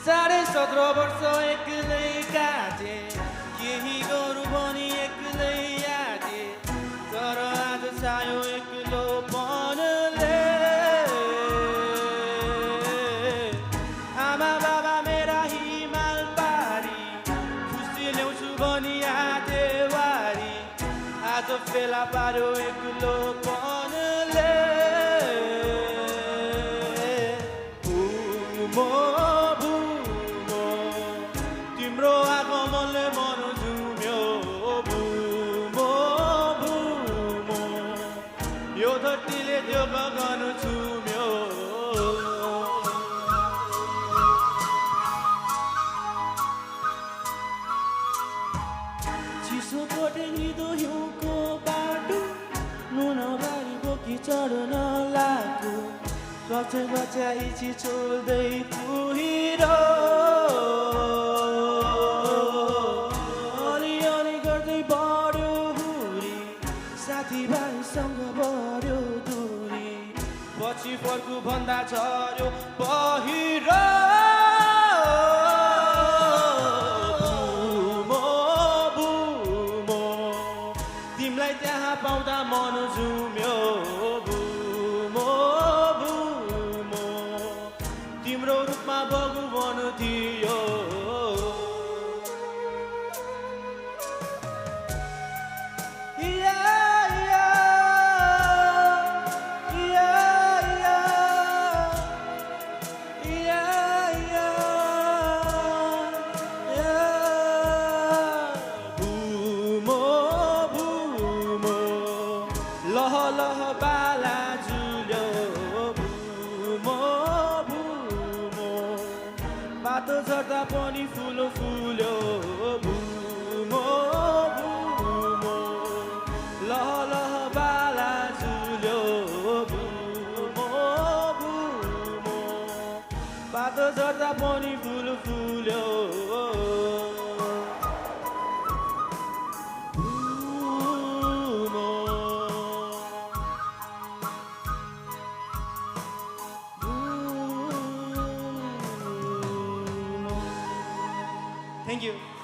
साढे 17 वर्ष एक्लै काटे केही गरौँ भनी एक्लै आटे तर आज छायो एक्लोपनले आमा बाबा मेरा हिमाल पारी खुसी ल्याउँछु भनी आटे वारी आज फेला पार्यो एक्लोपनले तिम्रो आगमनले मन झुम्यो भुमो भुमो यो धरतीले त्यो गगन छुम्यो चिसो कोटे निदो हिउँको बाटो नुनबारी बोकी चढ्न लाग्यो गछै गछ्याइछि छोड्दै पुहिरो साथीभाइसँग बढ्यो दूरी पछि फर्कु भन्दा झर्यो पहिरो भुमो भुमो तिमीलाई त्यहाँ पाउँदा मन झुम्यो भुमो भुमो तिम्रो रूपमा भगवान थियो लह लह बाला झुल्यो भुमो भुमो बाटो झर्दा पनि फुलो फुल्यो भुमो भुमो लह लह बाला झुल्यो भुमो भुमो बाटो झर्दा पनि फुलो फुल्यो Thank you.